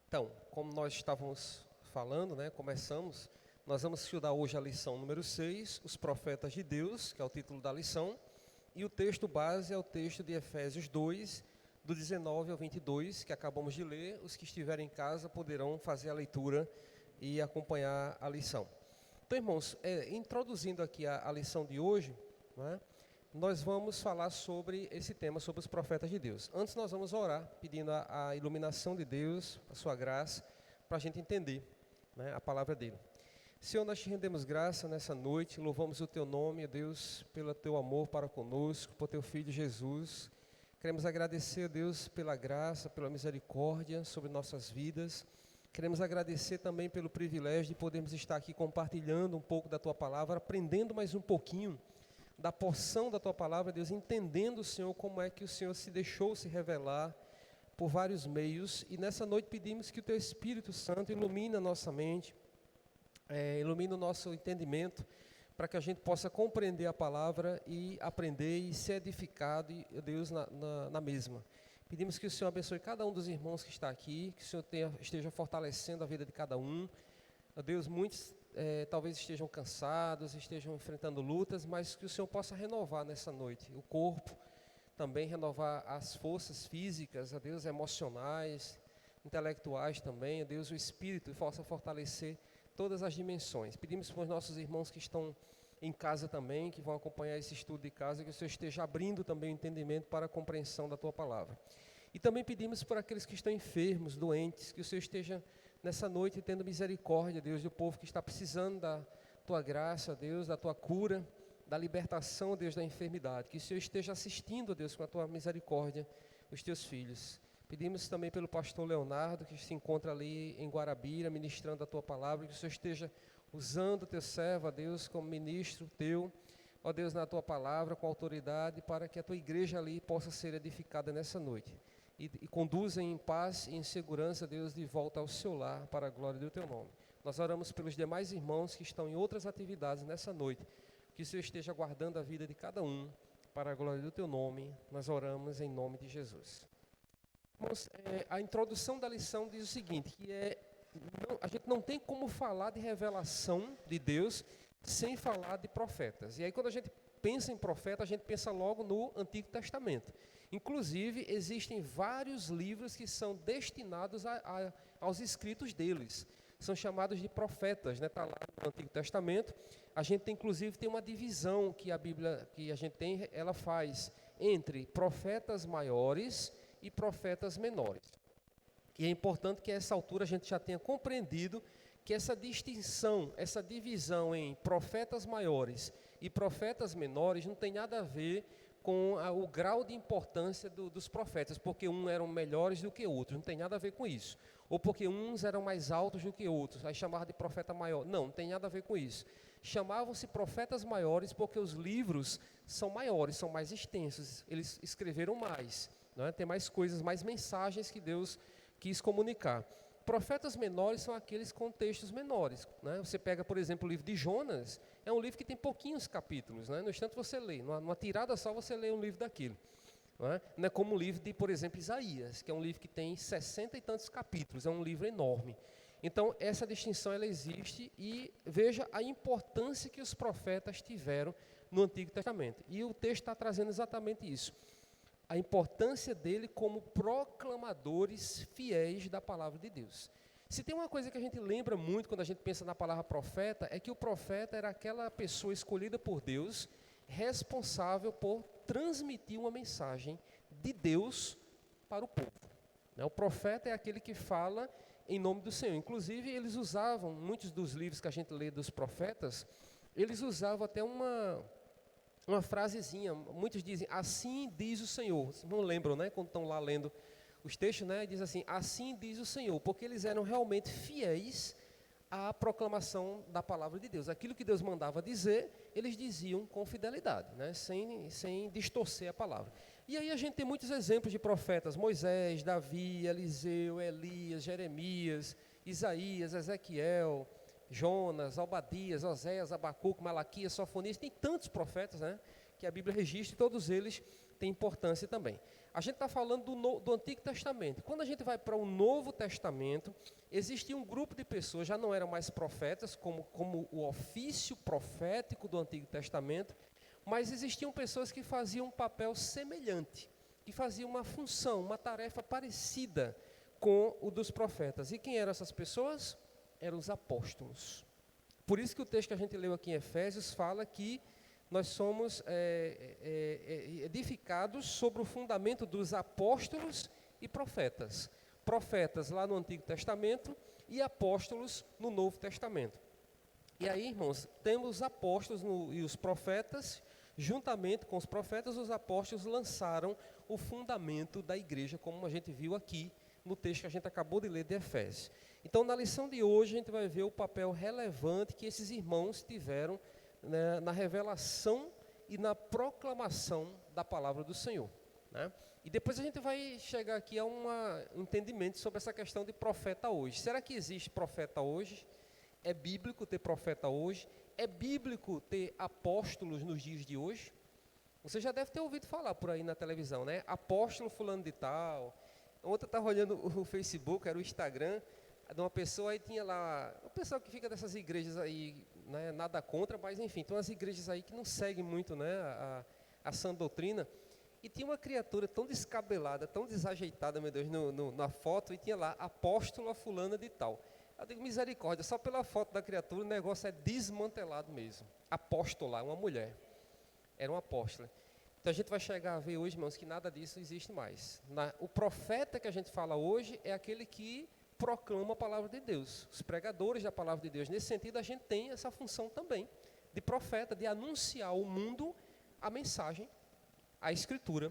Então, como nós estávamos falando, começamos, nós vamos estudar hoje a lição número 6, os profetas de Deus, que é o título da lição, e o texto base é o texto de Efésios 2, do 19 ao 22, que acabamos de ler. Os que estiverem em casa poderão fazer a leitura e acompanhar a lição. Então, irmãos, introduzindo aqui a lição de hoje, nós vamos falar sobre esse tema, sobre os profetas de Deus. Antes nós vamos orar, pedindo a iluminação de Deus, a sua graça, para a gente entender a palavra dele. Senhor, nós te rendemos graça nessa noite, louvamos o teu nome, Deus, pelo teu amor para conosco, por teu Filho Jesus. Queremos agradecer, Deus, pela graça, pela misericórdia sobre nossas vidas. Queremos agradecer também pelo privilégio de podermos estar aqui compartilhando um pouco da tua palavra, aprendendo mais um pouquinho da porção da tua palavra, Deus, entendendo, Senhor, como é que o Senhor se deixou se revelar por vários meios. E nessa noite pedimos que o teu Espírito Santo ilumine a nossa mente, ilumine o nosso entendimento, para que a gente possa compreender a palavra e aprender e ser edificado, Deus, na mesma. Pedimos que o Senhor abençoe cada um dos irmãos que está aqui, que o Senhor esteja fortalecendo a vida de cada um. Deus, muitos talvez estejam cansados, estejam enfrentando lutas, mas que o Senhor possa renovar nessa noite o corpo, também renovar as forças físicas, a Deus, emocionais, intelectuais também, a Deus, o espírito, e possa fortalecer todas as dimensões. Pedimos para os nossos irmãos que estão em casa também, que vão acompanhar esse estudo de casa, que o Senhor esteja abrindo também o entendimento para a compreensão da tua palavra. E também pedimos por aqueles que estão enfermos, doentes, que o Senhor esteja nessa noite tendo misericórdia, Deus, do povo que está precisando da tua graça, Deus, da tua cura, da libertação, Deus, da enfermidade. Que o Senhor esteja assistindo, Deus, com a tua misericórdia, os teus filhos. Pedimos também pelo pastor Leonardo, que se encontra ali em Guarabira, ministrando a tua palavra, que o Senhor esteja usando o teu servo, Deus, como ministro teu, ó Deus, na tua palavra, com autoridade, para que a tua igreja ali possa ser edificada nessa noite. E conduza em paz e em segurança, Deus, de volta ao seu lar, para a glória do teu nome. Nós oramos pelos demais irmãos que estão em outras atividades nessa noite, que o Senhor esteja guardando a vida de cada um, para a glória do teu nome. Nós oramos em nome de Jesus. Irmãos, a introdução da lição diz o seguinte, que a gente não tem como falar de revelação de Deus sem falar de profetas. E aí quando a gente pensa em profeta, a gente pensa logo no Antigo Testamento. Inclusive, existem vários livros que são destinados aos escritos deles. São chamados de profetas, está lá no Antigo Testamento. A gente, inclusive, tem uma divisão que a Bíblia, que a gente tem, ela faz entre profetas maiores e profetas menores. E é importante que a essa altura a gente já tenha compreendido que essa distinção, essa divisão em profetas maiores e profetas menores não tem nada a ver com o grau de importância dos profetas, porque uns eram melhores do que outros, não tem nada a ver com isso. Ou porque uns eram mais altos do que outros, aí chamava de profeta maior. Não tem nada a ver com isso. Chamavam-se profetas maiores porque os livros são maiores, são mais extensos, eles escreveram mais, tem mais coisas, mais mensagens que Deus quis comunicar. Profetas menores são aqueles com textos menores. Você pega, por exemplo, o livro de Jonas, é um livro que tem pouquinhos capítulos. No instante você lê, numa tirada só você lê um livro daquilo. Não é como o livro de, por exemplo, Isaías, que é um livro que tem 60 e tantos capítulos, é um livro enorme. Então, essa distinção ela existe e veja a importância que os profetas tiveram no Antigo Testamento. E o texto está trazendo exatamente isso. A importância dele como proclamadores fiéis da palavra de Deus. Se tem uma coisa que a gente lembra muito quando a gente pensa na palavra profeta, é que o profeta era aquela pessoa escolhida por Deus, responsável por transmitir uma mensagem de Deus para o povo. O profeta é aquele que fala em nome do Senhor. Inclusive, eles usavam, muitos dos livros que a gente lê dos profetas, eles usavam até uma frasezinha, muitos dizem, assim diz o Senhor. Vocês não lembram, quando estão lá lendo os textos, diz assim, assim diz o Senhor, porque eles eram realmente fiéis à proclamação da palavra de Deus. Aquilo que Deus mandava dizer, eles diziam com fidelidade, sem distorcer a palavra. E aí a gente tem muitos exemplos de profetas, Moisés, Davi, Eliseu, Elias, Jeremias, Isaías, Ezequiel, Jonas, Obadias, Oséias, Abacuque, Malaquias, Sofonias, tem tantos profetas, que a Bíblia registra, e todos eles tem importância também. A gente está falando do Antigo Testamento. Quando a gente vai para o Novo Testamento, existia um grupo de pessoas, já não eram mais profetas, como o ofício profético do Antigo Testamento, mas existiam pessoas que faziam um papel semelhante, que faziam uma função, uma tarefa parecida com o dos profetas. E quem eram essas pessoas? Eram os apóstolos. Por isso que o texto que a gente leu aqui em Efésios fala que nós somos edificados sobre o fundamento dos apóstolos e profetas. Profetas lá no Antigo Testamento e apóstolos no Novo Testamento. E aí, irmãos, temos os apóstolos e os profetas, juntamente com os profetas, os apóstolos lançaram o fundamento da igreja, como a gente viu aqui no texto que a gente acabou de ler de Efésios. Então, na lição de hoje, a gente vai ver o papel relevante que esses irmãos tiveram, né, na revelação e na proclamação da palavra do Senhor, né? E depois a gente vai chegar aqui a um entendimento sobre essa questão de profeta hoje. Será que existe profeta hoje? É bíblico ter profeta hoje? É bíblico ter apóstolos nos dias de hoje? Você já deve ter ouvido falar por aí na televisão, né? Apóstolo fulano de tal. Ontem eu estava olhando o Facebook, era o Instagram, de uma pessoa, aí tinha lá, o pessoal que fica dessas igrejas aí, né, nada contra, mas enfim, tem umas igrejas aí que não seguem muito, né, a sã doutrina, e tinha uma criatura tão descabelada, tão desajeitada, meu Deus, na foto, e tinha lá, apóstolo a fulana de tal. Eu digo, misericórdia, só pela foto da criatura o negócio é desmantelado mesmo. Apóstola, uma mulher, era uma apóstola. Então a gente vai chegar a ver hoje, irmãos, que nada disso existe mais. O profeta que a gente fala hoje é aquele que proclama a palavra de Deus, os pregadores da palavra de Deus. Nesse sentido, a gente tem essa função também de profeta, de anunciar ao mundo a mensagem, a escritura,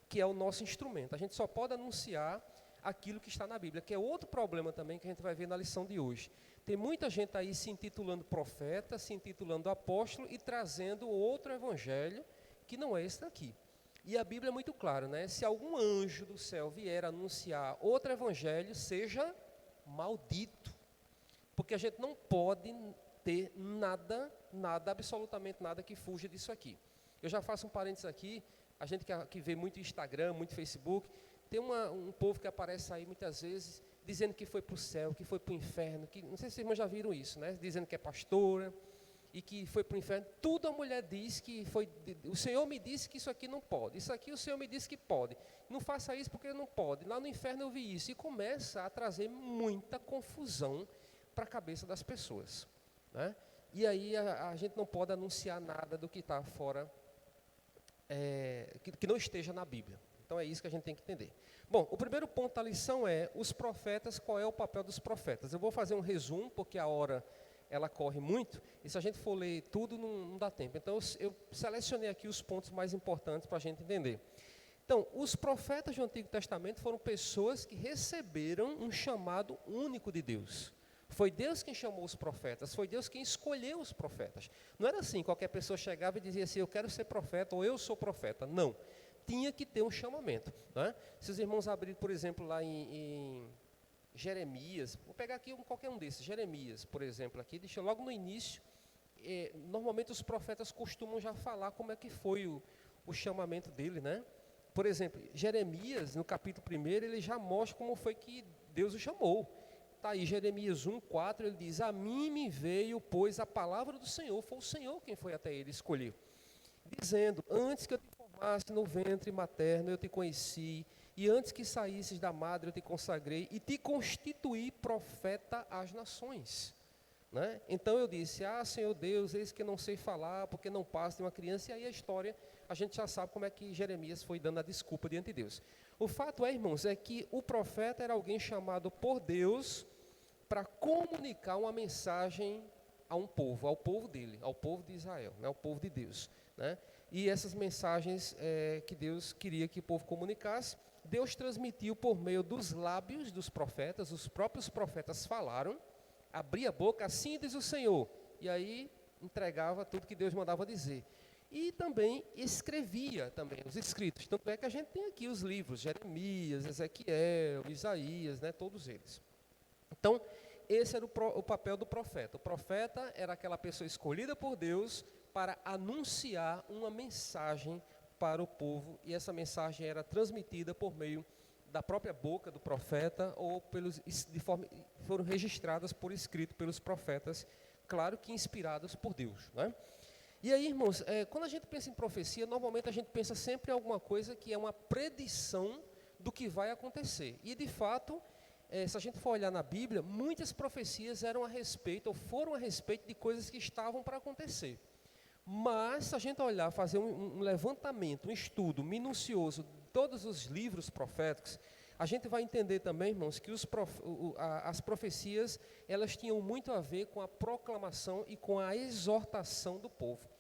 que é o nosso instrumento. A gente só pode anunciar aquilo que está na Bíblia, que é outro problema também que a gente vai ver na lição de hoje. Tem muita gente aí se intitulando profeta, se intitulando apóstolo e trazendo outro evangelho que não é esse daqui. E a Bíblia é muito clara, né? Se algum anjo do céu vier anunciar outro evangelho, seja maldito, porque a gente não pode ter nada, absolutamente nada que fuja disso aqui. Eu já faço um parênteses aqui, a gente que vê muito Instagram, muito Facebook, tem um povo que aparece aí muitas vezes, dizendo que foi para o céu, que foi para o inferno, que, não sei se vocês irmãos já viram isso, né? Dizendo que é pastora, e que foi para o inferno. Tudo a mulher diz que foi, o Senhor me disse que isso aqui não pode, isso aqui o Senhor me disse que pode, não faça isso porque não pode, lá no inferno eu vi isso, e começa a trazer muita confusão para a cabeça das pessoas, né? E aí a gente não pode anunciar nada do que está fora, que não esteja na Bíblia. Então é isso que a gente tem que entender. Bom, o primeiro ponto da lição é os profetas, qual é o papel dos profetas. Eu vou fazer um resumo, porque a hora ela corre muito, e se a gente for ler tudo, não dá tempo. Então, eu selecionei aqui os pontos mais importantes para a gente entender. Então, os profetas do Antigo Testamento foram pessoas que receberam um chamado único de Deus. Foi Deus quem chamou os profetas, foi Deus quem escolheu os profetas. Não era assim, qualquer pessoa chegava e dizia assim, eu quero ser profeta, ou eu sou profeta. Não, tinha que ter um chamamento, né? Se os irmãos abrirem, por exemplo, lá em Jeremias, vou pegar aqui qualquer um desses, Jeremias, por exemplo, aqui, deixa eu logo no início, normalmente os profetas costumam já falar como é que foi o chamamento dele, né? Por exemplo, Jeremias, no capítulo 1, ele já mostra como foi que Deus o chamou. Está aí, Jeremias 1:4, ele diz, a mim me veio, pois, a palavra do Senhor, foi o Senhor quem foi até ele escolher, dizendo, antes que eu te formasse no ventre materno, eu te conheci, e antes que saísses da madre eu te consagrei e te constituí profeta às nações, né? Então eu disse, Senhor Deus, eis que não sei falar, porque não passo de uma criança. E aí a história, a gente já sabe como é que Jeremias foi dando a desculpa diante de Deus. O fato é, irmãos, é que o profeta era alguém chamado por Deus para comunicar uma mensagem a um povo, ao povo dele, ao povo de Israel, né? Ao povo de Deus, né? E essas mensagens que Deus queria que o povo comunicasse, Deus transmitiu por meio dos lábios dos profetas. Os próprios profetas falaram, abria a boca, assim diz o Senhor, e aí entregava tudo que Deus mandava dizer. E também escrevia também os escritos. Tanto é que a gente tem aqui os livros, Jeremias, Ezequiel, Isaías, né, todos eles. Então, esse era o papel do profeta. O profeta era aquela pessoa escolhida por Deus para anunciar uma mensagem para o povo, e essa mensagem era transmitida por meio da própria boca do profeta, ou foram registradas por escrito pelos profetas, claro que inspirados por Deus, né? E aí, irmãos, quando a gente pensa em profecia, normalmente a gente pensa sempre em alguma coisa que é uma predição do que vai acontecer. E, de fato, se a gente for olhar na Bíblia, muitas profecias eram a respeito, ou foram a respeito de coisas que estavam para acontecer. Mas, se a gente olhar, fazer um levantamento, um estudo minucioso de todos os livros proféticos, a gente vai entender também, irmãos, que as profecias, elas tinham muito a ver com a proclamação e com a exortação do povo.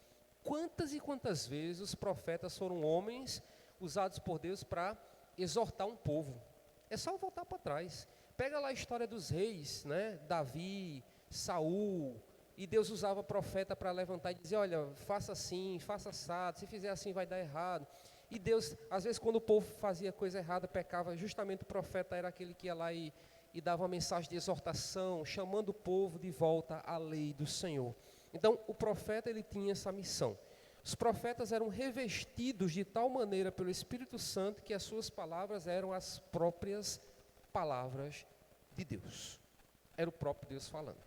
Quantas e quantas vezes os profetas foram homens usados por Deus para exortar um povo? É só voltar para trás. Pega lá a história dos reis, né? Davi, Saul, e Deus usava profeta para levantar e dizer, olha, faça assim, faça assado, se fizer assim vai dar errado. E Deus, às vezes quando o povo fazia coisa errada, pecava, justamente o profeta era aquele que ia lá e dava uma mensagem de exortação, chamando o povo de volta à lei do Senhor. Então, o profeta, ele tinha essa missão. Os profetas eram revestidos de tal maneira pelo Espírito Santo que as suas palavras eram as próprias palavras de Deus. Era o próprio Deus falando.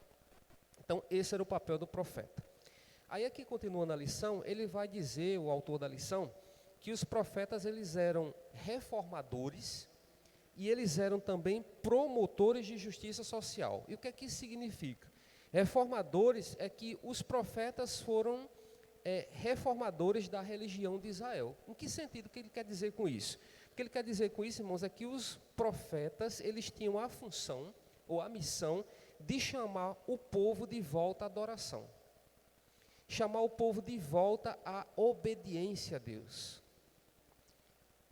Então, esse era o papel do profeta. Aí, aqui, continuando a lição, ele vai dizer, o autor da lição, que os profetas, eles eram reformadores e eles eram também promotores de justiça social. E o que é que isso significa? Reformadores é que os profetas foram reformadores da religião de Israel. Em que sentido que ele quer dizer com isso? O que ele quer dizer com isso, irmãos, é que os profetas, eles tinham a função ou a missão de chamar o povo de volta à adoração. Chamar o povo de volta à obediência a Deus.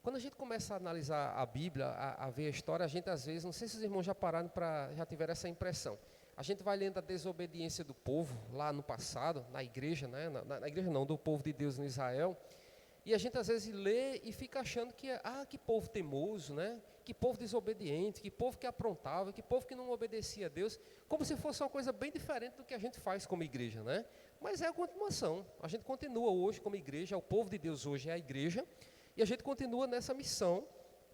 Quando a gente começa a analisar a Bíblia, a ver a história, a gente às vezes, não sei se os irmãos já tiveram essa impressão. A gente vai lendo a desobediência do povo lá no passado, na igreja, né? Na igreja não, do povo de Deus no Israel. E a gente às vezes lê e fica achando que povo teimoso, né? Que povo desobediente, que povo que aprontava, que povo que não obedecia a Deus, como se fosse uma coisa bem diferente do que a gente faz como igreja, né? Mas é a continuação. A gente continua hoje como igreja, o povo de Deus hoje é a igreja, e a gente continua nessa missão.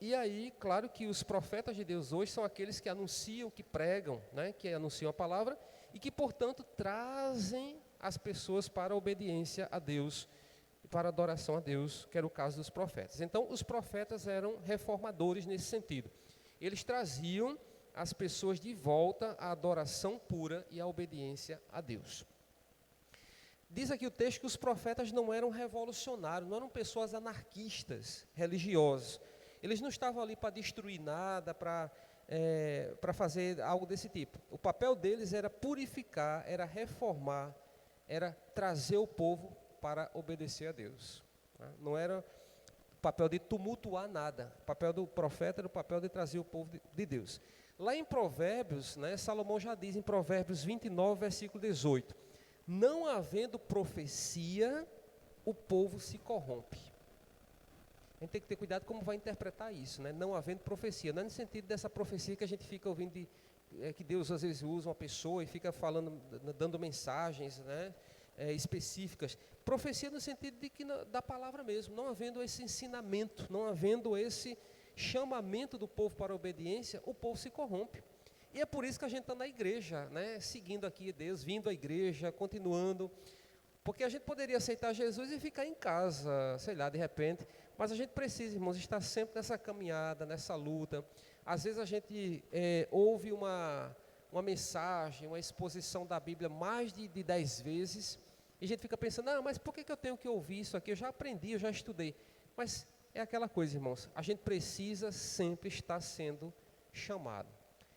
E aí, claro que os profetas de Deus hoje são aqueles que anunciam, que pregam, né, que anunciam a palavra e que, portanto, trazem as pessoas para a obediência a Deus, para a adoração a Deus, que era o caso dos profetas. Então, os profetas eram reformadores nesse sentido. Eles traziam as pessoas de volta à adoração pura e à obediência a Deus. Diz aqui o texto que os profetas não eram revolucionários, não eram pessoas anarquistas, religiosos. Eles não estavam ali para destruir nada, para fazer algo desse tipo. O papel deles era purificar, era reformar, era trazer o povo para obedecer a Deus. Não era o papel de tumultuar nada. O papel do profeta era o papel de trazer o povo de Deus. Lá em Provérbios, né, Salomão já diz em Provérbios 29, versículo 18, não havendo profecia, o povo se corrompe. A gente tem que ter cuidado como vai interpretar isso, né? Não havendo profecia, não é no sentido dessa profecia que a gente fica ouvindo, que Deus às vezes usa uma pessoa e fica falando, dando mensagens, né, específicas. Profecia no sentido de da palavra mesmo, não havendo esse ensinamento, não havendo esse chamamento do povo para a obediência, o povo se corrompe. E é por isso que a gente está na igreja, né, seguindo aqui Deus, vindo à igreja, continuando. Porque a gente poderia aceitar Jesus e ficar em casa, sei lá, de repente. Mas a gente precisa, irmãos, estar sempre nessa caminhada, nessa luta. Às vezes a gente ouve uma mensagem, uma exposição da Bíblia mais de 10 vezes. E a gente fica pensando, mas por que eu tenho que ouvir isso aqui? Eu já aprendi, eu já estudei. Mas é aquela coisa, irmãos. A gente precisa sempre estar sendo chamado.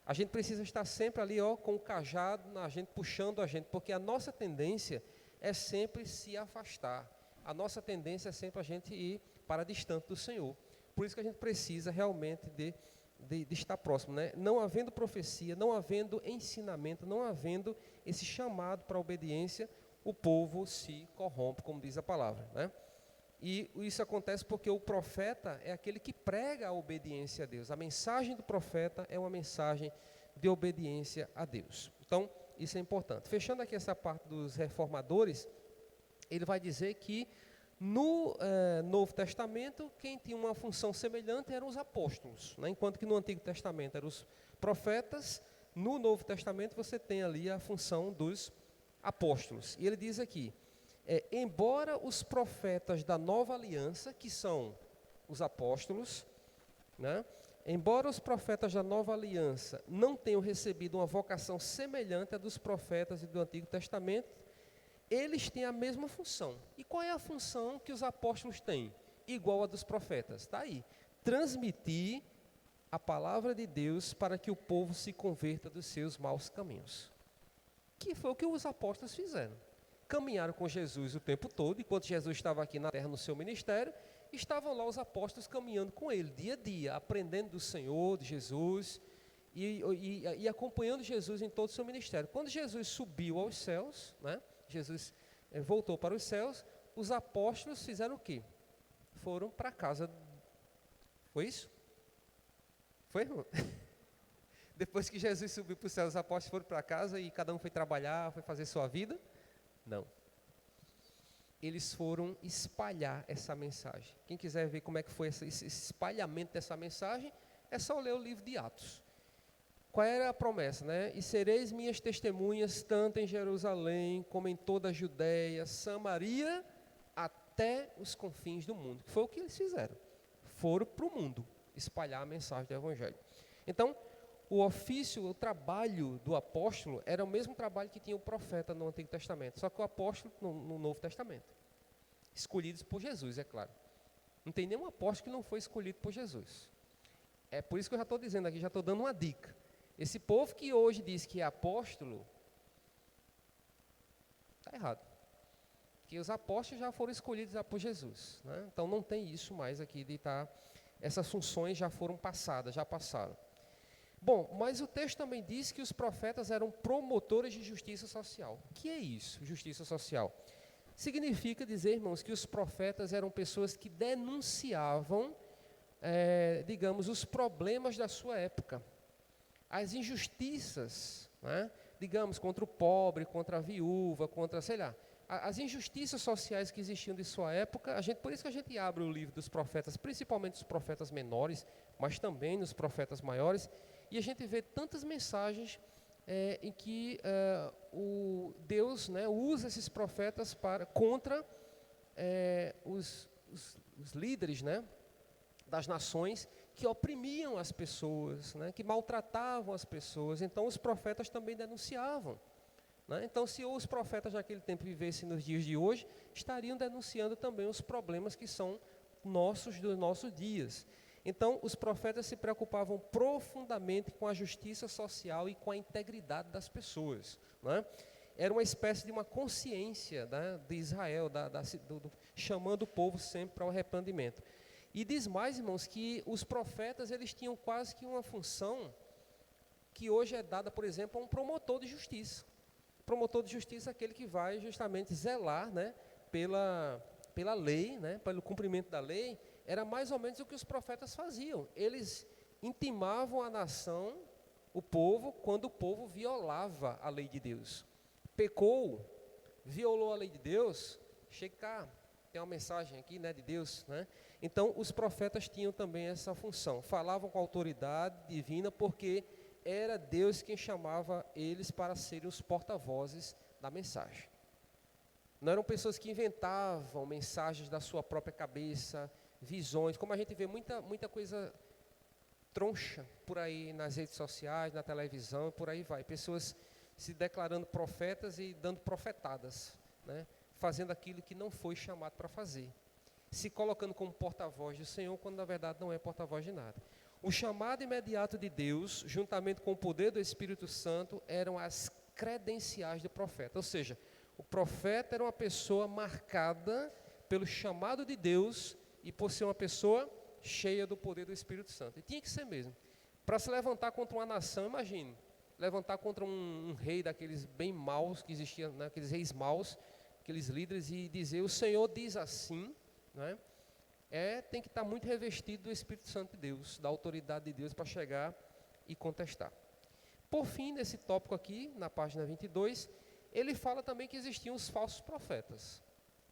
A gente precisa estar sempre ali, com o cajado, a gente puxando a gente. Porque a nossa tendência é sempre se afastar. A nossa tendência é sempre a gente ir para distante do Senhor. Por isso que a gente precisa realmente de estar próximo, né? Não havendo profecia, não havendo ensinamento, não havendo esse chamado para a obediência, o povo se corrompe, como diz a palavra, né? E isso acontece porque o profeta é aquele que prega a obediência a Deus. A mensagem do profeta é uma mensagem de obediência a Deus. Então, isso é importante. Fechando aqui essa parte dos reformadores, ele vai dizer que No Novo Testamento, quem tinha uma função semelhante eram os apóstolos, né? Enquanto que no Antigo Testamento eram os profetas, no Novo Testamento você tem ali a função dos apóstolos. E ele diz aqui, embora os profetas da nova aliança, que são os apóstolos, né? Embora os profetas da nova aliança não tenham recebido uma vocação semelhante à dos profetas do Antigo Testamento, eles têm a mesma função. E qual é a função que os apóstolos têm? Igual a dos profetas. Está aí. Transmitir a palavra de Deus para que o povo se converta dos seus maus caminhos. Que foi o que os apóstolos fizeram. Caminharam com Jesus o tempo todo, enquanto Jesus estava aqui na terra no seu ministério, estavam lá os apóstolos caminhando com ele, dia a dia, aprendendo do Senhor, de Jesus, e acompanhando Jesus em todo o seu ministério. Quando Jesus subiu aos céus, né? Jesus voltou para os céus, os apóstolos fizeram o quê? Foram para casa. Foi isso? Foi, irmão? Depois que Jesus subiu para os céus, os apóstolos foram para casa e cada um foi trabalhar, foi fazer sua vida? Não. Eles foram espalhar essa mensagem. Quem quiser ver como é que foi esse espalhamento dessa mensagem, é só ler o livro de Atos. Qual era a promessa, né? E sereis minhas testemunhas, tanto em Jerusalém, como em toda a Judéia, Samaria, até os confins do mundo. Foi o que eles fizeram. Foram para o mundo espalhar a mensagem do Evangelho. Então, o ofício, o trabalho do apóstolo era o mesmo trabalho que tinha o profeta no Antigo Testamento, só que o apóstolo no Novo Testamento. Escolhidos por Jesus, é claro. Não tem nenhum apóstolo que não foi escolhido por Jesus. É por isso que eu já estou dizendo aqui, já estou dando uma dica. Esse povo que hoje diz que é apóstolo, está errado. Porque os apóstolos já foram escolhidos por Jesus, né? Então não tem isso mais aqui de estar... Essas funções já foram passadas, já passaram. Bom, mas o texto também diz que os profetas eram promotores de justiça social. O que é isso, justiça social? Significa dizer, irmãos, que os profetas eram pessoas que denunciavam, digamos, os problemas da sua época. As injustiças, né? Digamos, contra o pobre, contra a viúva, contra, sei lá, as injustiças sociais que existiam de sua época, por isso que a gente abre o livro dos profetas, principalmente os profetas menores, mas também nos profetas maiores, e a gente vê tantas mensagens em que o Deus, né, usa esses profetas contra os líderes, né, das nações que oprimiam as pessoas, né, que maltratavam as pessoas. Então os profetas também denunciavam. Né? Então, se os profetas daquele tempo vivessem nos dias de hoje, estariam denunciando também os problemas que são nossos dos nossos dias. Então, os profetas se preocupavam profundamente com a justiça social e com a integridade das pessoas. Né? Era uma espécie de uma consciência, né, de Israel, chamando o povo sempre para o arrependimento. E diz mais, irmãos, que os profetas eles tinham quase que uma função que hoje é dada, por exemplo, a um promotor de justiça. Promotor de justiça é aquele que vai justamente zelar, né, pela lei, né, pelo cumprimento da lei. Era mais ou menos o que os profetas faziam. Eles intimavam a nação, o povo, quando o povo violava a lei de Deus. Pecou, violou a lei de Deus, chega cá, tem uma mensagem aqui, né, de Deus, né? Então, os profetas tinham também essa função. Falavam com a autoridade divina, porque era Deus quem chamava eles para serem os porta-vozes da mensagem. Não eram pessoas que inventavam mensagens da sua própria cabeça, visões, como a gente vê muita coisa troncha por aí nas redes sociais, na televisão, e por aí vai. Pessoas se declarando profetas e dando profetadas, né? Fazendo aquilo que não foi chamado para fazer. Se colocando como porta-voz do Senhor, quando na verdade não é porta-voz de nada. O chamado imediato de Deus, juntamente com o poder do Espírito Santo, eram as credenciais do profeta. Ou seja, o profeta era uma pessoa marcada pelo chamado de Deus e por ser uma pessoa cheia do poder do Espírito Santo. E tinha que ser mesmo. Para se levantar contra uma nação, imagine, levantar contra um rei daqueles bem maus que existiam, né, aqueles reis maus, aqueles líderes, e dizer, o Senhor diz assim, né? Tem que estar muito revestido do Espírito Santo de Deus, da autoridade de Deus, para chegar e contestar. Por fim, nesse tópico aqui, na página 22, ele fala também que existiam os falsos profetas.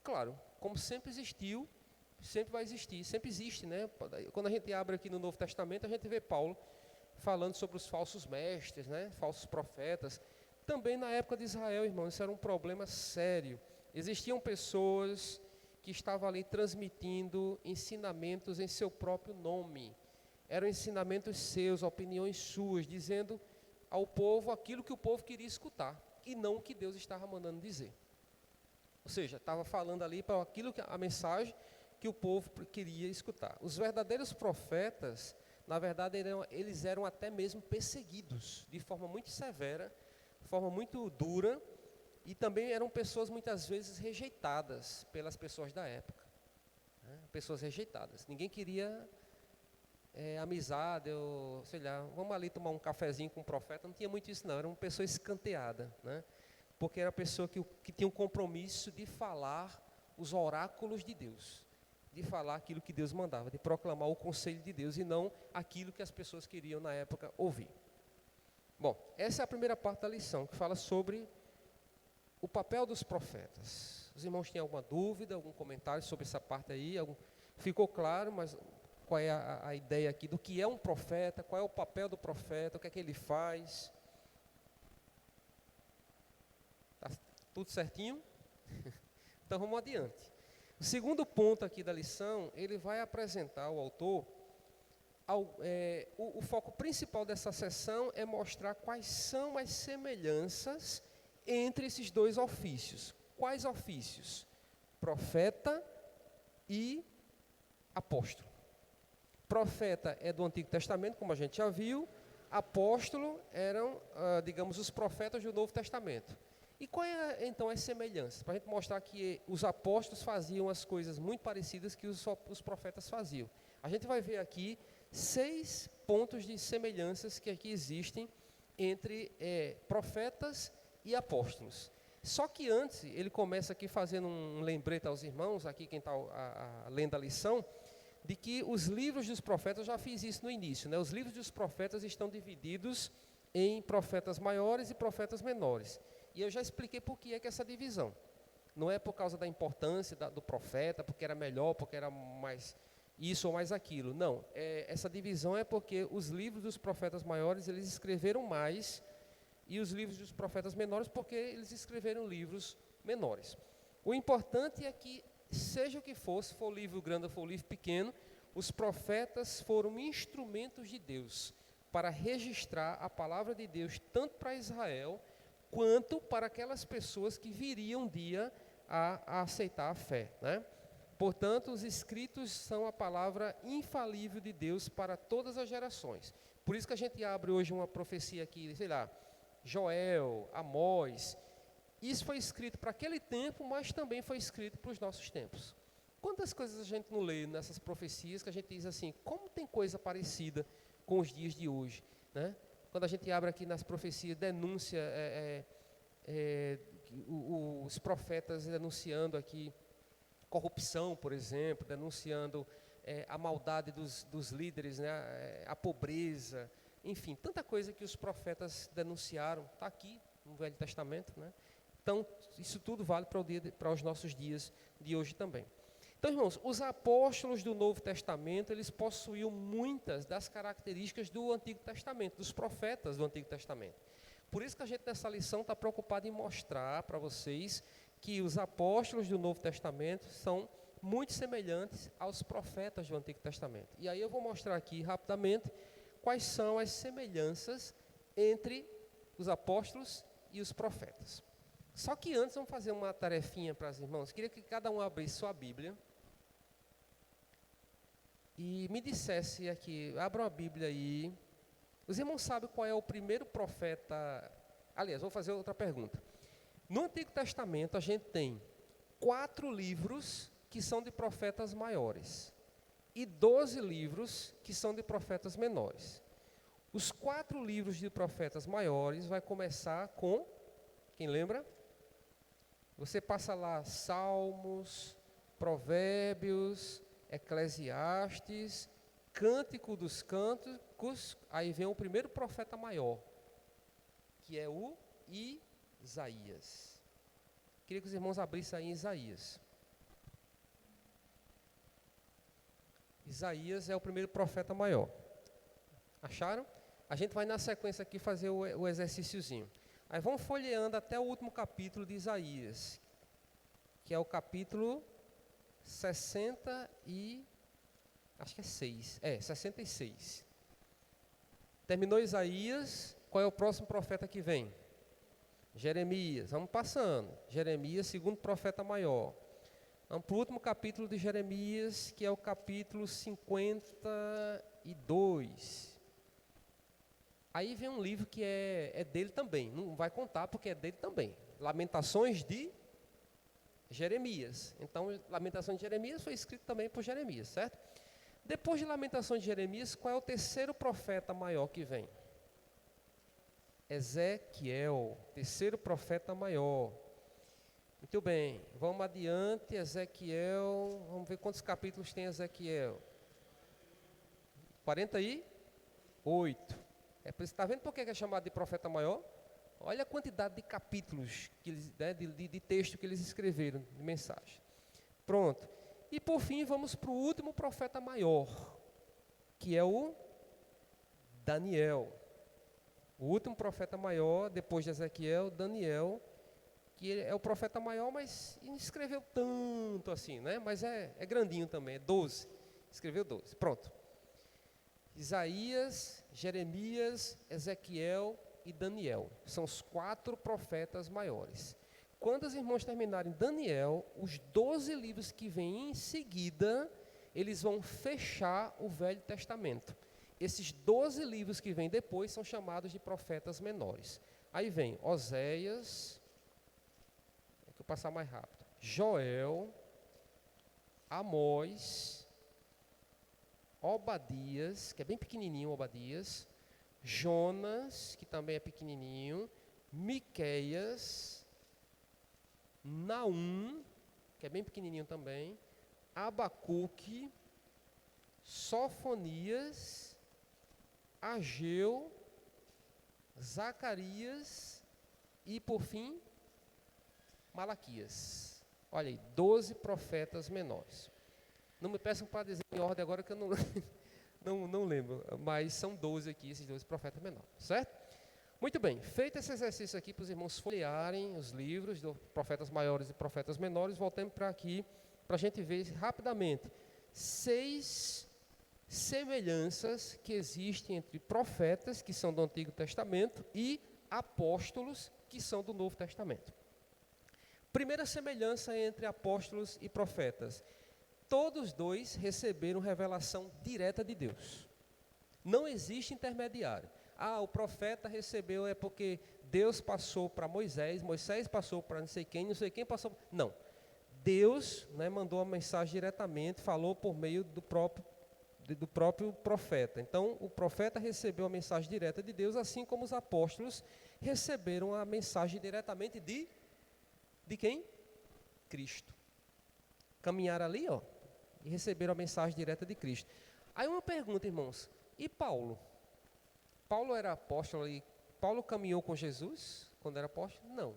Claro, como sempre existiu, sempre vai existir, sempre existe, né? Quando a gente abre aqui no Novo Testamento, a gente vê Paulo falando sobre os falsos mestres, né? Falsos profetas. Também na época de Israel, irmãos, isso era um problema sério. Existiam pessoas que estavam ali transmitindo ensinamentos em seu próprio nome. Eram ensinamentos seus, opiniões suas, dizendo ao povo aquilo que o povo queria escutar e não o que Deus estava mandando dizer. Ou seja, estava falando ali para aquilo a mensagem que o povo queria escutar. Os verdadeiros profetas, na verdade, eles eram até mesmo perseguidos de forma muito severa, de forma muito dura, e também eram pessoas muitas vezes rejeitadas pelas pessoas da época, né? Pessoas rejeitadas. Ninguém queria amizade, ou sei lá, vamos ali tomar um cafezinho com o profeta. Não tinha muito isso não, era uma pessoa escanteada, né? Porque era a pessoa que tinha um compromisso de falar os oráculos de Deus, de falar aquilo que Deus mandava, de proclamar o conselho de Deus e não aquilo que as pessoas queriam na época ouvir. Bom, essa é a primeira parte da lição, que fala sobre o papel dos profetas. Os irmãos têm alguma dúvida, algum comentário sobre essa parte aí? Ficou claro, mas qual é a ideia aqui do que é um profeta, qual é o papel do profeta, o que é que ele faz? Tá tudo certinho? Então vamos adiante. O segundo ponto aqui da lição, ele vai apresentar o autor, o foco principal dessa sessão é mostrar quais são as semelhanças entre esses dois ofícios. Quais ofícios? Profeta e apóstolo. Profeta é do Antigo Testamento, como a gente já viu. Apóstolo eram, digamos, os profetas do Novo Testamento. E qual é, então, as semelhanças? Para a gente mostrar que os apóstolos faziam as coisas muito parecidas que os profetas faziam. A gente vai ver aqui 6 pontos de semelhanças que aqui existem entre profetas e apóstolos. Só que antes, ele começa aqui fazendo um lembrete aos irmãos, aqui quem está lendo a lição, de que os livros dos profetas, eu já fiz isso no início, né? Os livros dos profetas estão divididos em profetas maiores e profetas menores. E eu já expliquei por que é que essa divisão. Não é por causa da importância do profeta, porque era melhor, porque era mais isso ou mais aquilo. Não, essa divisão é porque os livros dos profetas maiores, eles escreveram mais, e os livros dos profetas menores, porque eles escreveram livros menores. O importante é que, seja o que for, se for livro grande ou for livro pequeno, os profetas foram instrumentos de Deus para registrar a palavra de Deus, tanto para Israel, quanto para aquelas pessoas que viriam um dia a aceitar a fé, né? Portanto, os escritos são a palavra infalível de Deus para todas as gerações. Por isso que a gente abre hoje uma profecia aqui, sei lá, Joel, Amós. Isso foi escrito para aquele tempo, mas também foi escrito para os nossos tempos. Quantas coisas a gente não lê nessas profecias que a gente diz assim, como tem coisa parecida com os dias de hoje, né? Quando a gente abre aqui nas profecias, denúncia, os profetas denunciando aqui corrupção, por exemplo, denunciando a maldade dos líderes, né, a pobreza, enfim, tanta coisa que os profetas denunciaram, está aqui no Velho Testamento, né? Então, isso tudo vale para os nossos dias de hoje também. Então, irmãos, os apóstolos do Novo Testamento, eles possuíam muitas das características do Antigo Testamento, dos profetas do Antigo Testamento. Por isso que a gente nessa lição está preocupado em mostrar para vocês que os apóstolos do Novo Testamento são muito semelhantes aos profetas do Antigo Testamento. E aí eu vou mostrar aqui rapidamente quais são as semelhanças entre os apóstolos e os profetas. Só que antes vamos fazer uma tarefinha para os irmãos. Queria que cada um abrisse sua Bíblia e me dissesse aqui, abram a Bíblia aí. Os irmãos sabem qual é o primeiro profeta? Aliás, vou fazer outra pergunta. No Antigo Testamento a gente tem 4 livros que são de profetas maiores e 12 livros que são de profetas menores. Os 4 livros de profetas maiores vai começar com, quem lembra? Você passa lá Salmos, Provérbios, Eclesiastes, Cântico dos Cânticos, aí vem o primeiro profeta maior, que é o Isaías. Queria que os irmãos abrissem aí em Isaías. Isaías é o primeiro profeta maior. Acharam? A gente vai na sequência aqui fazer o exercíciozinho. Aí vamos folheando até o último capítulo de Isaías, que é o capítulo 66. Terminou Isaías, qual é o próximo profeta que vem? Jeremias, vamos passando. Jeremias, segundo profeta maior. Vamos para o último capítulo de Jeremias, que é o capítulo 52. Aí vem um livro que é dele também, não vai contar porque é dele também. Lamentações de Jeremias. Então, Lamentações de Jeremias foi escrito também por Jeremias, certo? Depois de Lamentações de Jeremias, qual é o terceiro profeta maior que vem? Ezequiel, terceiro profeta maior. Muito bem, vamos adiante, Ezequiel, vamos ver quantos capítulos tem Ezequiel. 48. Está vendo por que é chamado de profeta maior? Olha a quantidade de capítulos, que eles, né, de texto que eles escreveram, de mensagem. Pronto. E por fim, vamos para o último profeta maior, que é o Daniel. O último profeta maior, depois de Ezequiel, Daniel, que é o profeta maior, mas não escreveu tanto assim, né? Mas é grandinho também, é 12. Escreveu 12. Pronto. Isaías, Jeremias, Ezequiel e Daniel. São os 4 profetas maiores. Quando os irmãos terminarem Daniel, os 12 livros que vêm em seguida, eles vão fechar o Velho Testamento. Esses 12 livros que vêm depois são chamados de profetas menores. Aí vem Oséias, vou passar mais rápido, Joel, Amós, Obadias, que é bem pequenininho Obadias, Jonas, que também é pequenininho, Miqueias, Naum, que é bem pequenininho também, Abacuque, Sofonias, Ageu, Zacarias e, por fim, Malaquias. Olha aí, 12 profetas menores. Não me peçam para dizer em ordem agora que eu não lembro, mas são 12 aqui, esses 12 profetas menores, certo? Muito bem, feito esse exercício aqui para os irmãos folhearem os livros de profetas maiores e profetas menores, voltamos para aqui, para a gente ver rapidamente 6 semelhanças que existem entre profetas, que são do Antigo Testamento, e apóstolos, que são do Novo Testamento. Primeira semelhança entre apóstolos e profetas. Todos dois receberam revelação direta de Deus. Não existe intermediário. O profeta recebeu é porque Deus passou para Moisés, Moisés passou para não sei quem passou... Não. Deus, né, mandou a mensagem diretamente, falou por meio do próprio profeta. Então, o profeta recebeu a mensagem direta de Deus, assim como os apóstolos receberam a mensagem diretamente de quem? Cristo. Caminharam ali, e receberam a mensagem direta de Cristo. Aí uma pergunta, irmãos, e Paulo? Paulo era apóstolo e Paulo caminhou com Jesus quando era apóstolo? Não.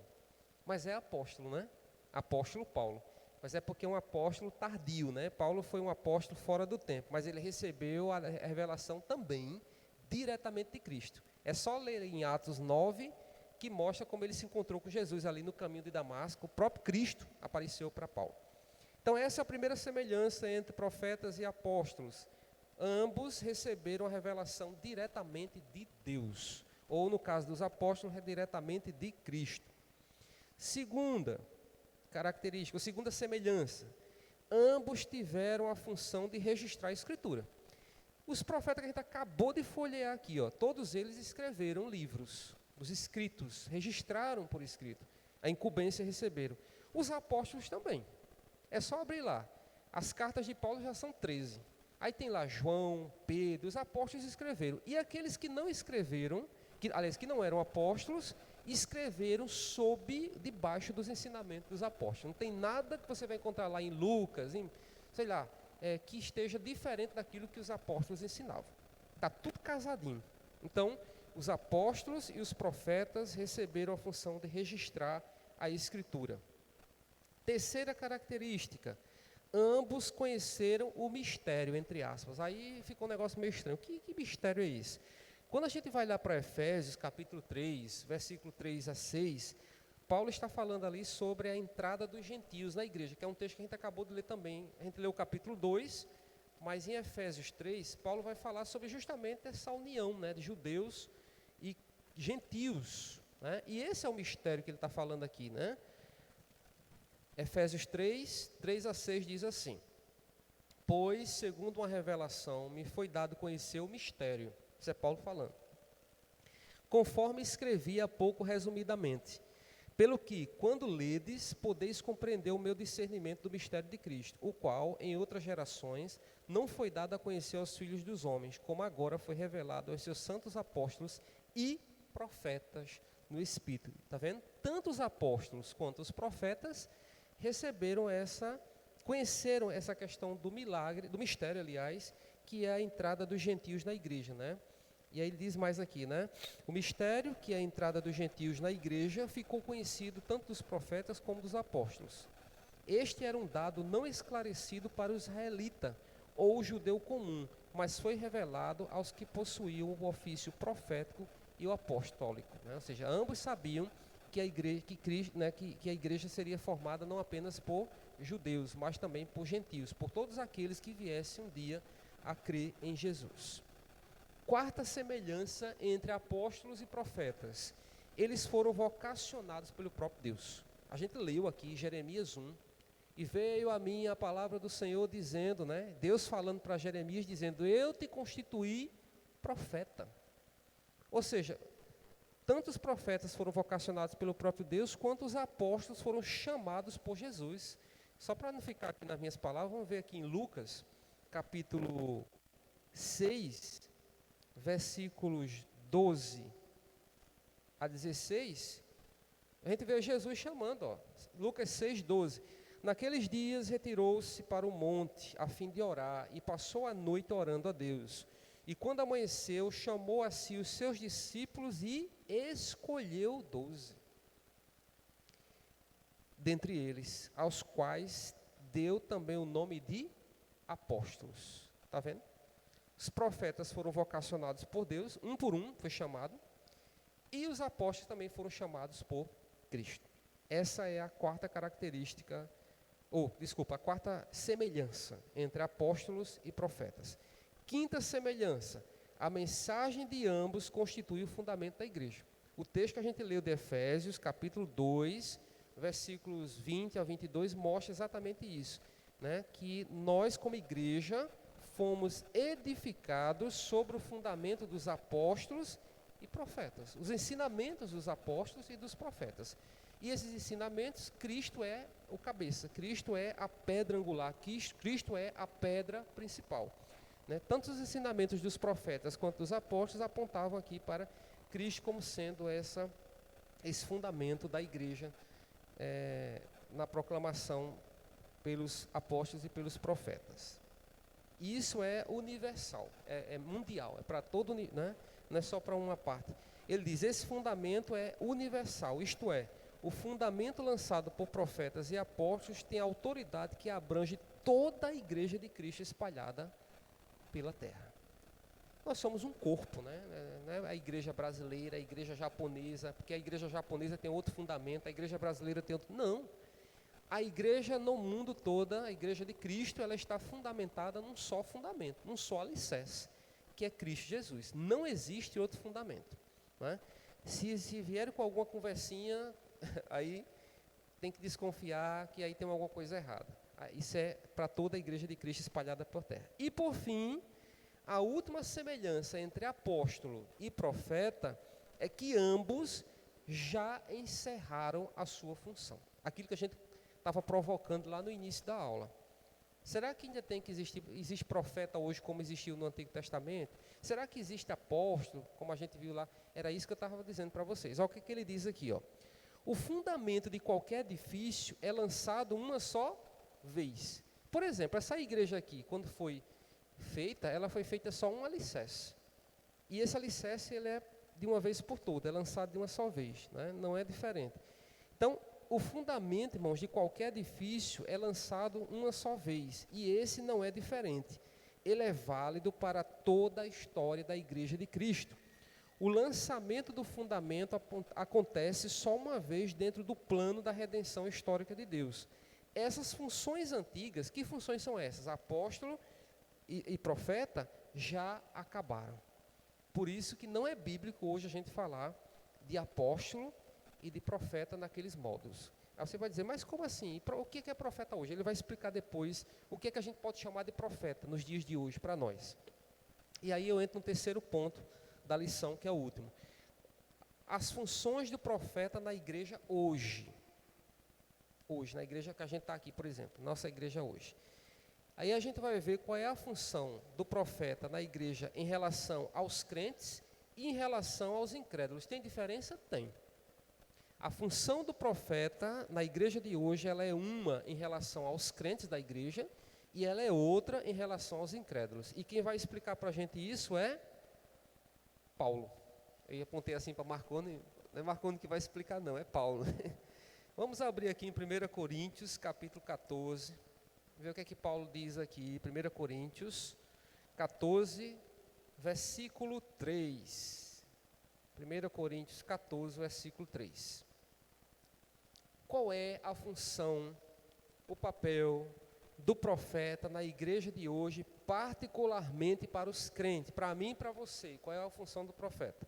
Mas é apóstolo, né? Apóstolo Paulo. Mas é porque é um apóstolo tardio, né? Paulo foi um apóstolo fora do tempo, mas ele recebeu a revelação também diretamente de Cristo. É só ler em Atos 9 que mostra como ele se encontrou com Jesus ali no caminho de Damasco. O próprio Cristo apareceu para Paulo. Então essa é a primeira semelhança entre profetas e apóstolos. Ambos receberam a revelação diretamente de Deus, ou no caso dos apóstolos, diretamente de Cristo. Segunda característica, segunda semelhança, ambos tiveram a função de registrar a Escritura. Os profetas que a gente acabou de folhear aqui, todos eles escreveram livros, os escritos, registraram por escrito, a incumbência receberam. Os apóstolos também, é só abrir lá, as cartas de Paulo já são 13, aí tem lá João, Pedro, os apóstolos escreveram, e aqueles que não escreveram, que não eram apóstolos, escreveram debaixo dos ensinamentos dos apóstolos. Não tem nada que você vai encontrar lá em Lucas, que esteja diferente daquilo que os apóstolos ensinavam. Está tudo casadinho. Então, os apóstolos e os profetas receberam a função de registrar a Escritura. Terceira característica, ambos conheceram o mistério, entre aspas. Aí ficou um negócio meio estranho. Que mistério é esse? Quando a gente vai lá para Efésios, capítulo 3, versículo 3 a 6, Paulo está falando ali sobre a entrada dos gentios na igreja, que é um texto que a gente acabou de ler também. A gente leu o capítulo 2, mas em Efésios 3, Paulo vai falar sobre justamente essa união, né, de judeus e gentios, né? E esse é o mistério que ele está falando aqui, né? Efésios 3, 3 a 6 diz assim: pois, segundo uma revelação, me foi dado conhecer o mistério. Isso é Paulo falando. Conforme escrevi há pouco resumidamente, pelo que, quando ledes, podeis compreender o meu discernimento do mistério de Cristo, o qual, em outras gerações, não foi dado a conhecer aos filhos dos homens, como agora foi revelado aos seus santos apóstolos e profetas no Espírito. Está vendo? Tanto os apóstolos quanto os profetas conheceram essa questão do milagre, do mistério, aliás, que é a entrada dos gentios na igreja, né? E aí ele diz mais aqui, né? O mistério, que é a entrada dos gentios na igreja, ficou conhecido tanto dos profetas como dos apóstolos. Este era um dado não esclarecido para o israelita ou o judeu comum, mas foi revelado aos que possuíam o ofício profético e o apostólico, né? Ou seja, ambos sabiam que a igreja seria formada não apenas por judeus, mas também por gentios, por todos aqueles que viessem um dia a crer em Jesus. Quarta semelhança entre apóstolos e profetas: eles foram vocacionados pelo próprio Deus. A gente leu aqui Jeremias 1, e veio a mim a palavra do Senhor dizendo, né? Deus falando para Jeremias, dizendo: eu te constituí profeta. Ou seja, tanto os profetas foram vocacionados pelo próprio Deus, quanto os apóstolos foram chamados por Jesus. Só para não ficar aqui nas minhas palavras, vamos ver aqui em Lucas, capítulo 6, versículos 12 a 16, a gente vê Jesus chamando, ó, Lucas 6, 12. Naqueles dias retirou-se para o monte, a fim de orar, e passou a noite orando a Deus. E quando amanheceu, chamou a si os seus discípulos e escolheu 12. Dentre eles, aos quais deu também o nome de apóstolos. Está vendo? Os profetas foram vocacionados por Deus, um por um foi chamado, e os apóstolos também foram chamados por Cristo. Essa é a quarta característica, a quarta semelhança entre apóstolos e profetas. Quinta semelhança: a mensagem de ambos constitui o fundamento da igreja. O texto que a gente leu de Efésios, capítulo 2, versículos 20 a 22, mostra exatamente isso, né? Que nós, como igreja, fomos edificados sobre o fundamento dos apóstolos e profetas, os ensinamentos dos apóstolos e dos profetas. E esses ensinamentos, Cristo é o cabeça, Cristo é a pedra angular, Cristo é a pedra principal, né? Tanto os ensinamentos dos profetas quanto dos apóstolos apontavam aqui para Cristo como sendo esse fundamento da igreja, na proclamação pelos apóstolos e pelos profetas. Isso é universal, é mundial, é para todo, né? Não é só para uma parte. Ele diz: esse fundamento é universal, isto é, o fundamento lançado por profetas e apóstolos tem autoridade que abrange toda a igreja de Cristo espalhada pela terra. Nós somos um corpo, né? A igreja brasileira, a igreja japonesa, porque a igreja japonesa tem outro fundamento, a igreja brasileira tem outro. Não. A igreja no mundo todo, a igreja de Cristo, ela está fundamentada num só fundamento, num só alicerce, que é Cristo Jesus. Não existe outro fundamento, né? Se vier com alguma conversinha, aí tem que desconfiar que aí tem alguma coisa errada. Isso é para toda a igreja de Cristo espalhada por terra. E por fim, a última semelhança entre apóstolo e profeta é que ambos já encerraram a sua função. Aquilo que a gente estava provocando lá no início da aula. Será que ainda tem que existe profeta hoje como existiu no Antigo Testamento? Será que existe apóstolo, como a gente viu lá? Era isso que eu estava dizendo para vocês. Olha o que ele diz aqui, ó. O fundamento de qualquer edifício é lançado uma só vez. Por exemplo, essa igreja aqui, quando foi feita, ela foi feita só um alicerce. E esse alicerce, ele é de uma vez por toda, é lançado de uma só vez, né? Não é diferente. Então, o fundamento, irmãos, de qualquer edifício é lançado uma só vez, e esse não é diferente. Ele é válido para toda a história da Igreja de Cristo. O lançamento do fundamento acontece só uma vez dentro do plano da redenção histórica de Deus. Essas funções antigas, que funções são essas? Apóstolo e profeta já acabaram. Por isso que não é bíblico hoje a gente falar de apóstolo e de profeta naqueles modos. Aí você vai dizer, mas como assim? O que é profeta hoje? Ele vai explicar depois o que é que a gente pode chamar de profeta nos dias de hoje para nós. E aí eu entro no terceiro ponto da lição, que é o último. As funções do profeta na igreja hoje. Hoje, na igreja que a gente está aqui, por exemplo, nossa igreja hoje. Aí a gente vai ver qual é a função do profeta na igreja em relação aos crentes e em relação aos incrédulos. Tem diferença? Tem. A função do profeta na igreja de hoje, ela é uma em relação aos crentes da igreja e ela é outra em relação aos incrédulos. E quem vai explicar para a gente isso é Paulo. Eu apontei assim para Marconi, não é Marconi que vai explicar não, é Paulo. Vamos abrir aqui em 1 Coríntios, capítulo 14, ver o que é que Paulo diz aqui, 1 Coríntios 14, versículo 3. 1 Coríntios 14, versículo 3. Qual é a função, o papel do profeta na igreja de hoje, particularmente para os crentes, para mim e para você? Qual é a função do profeta?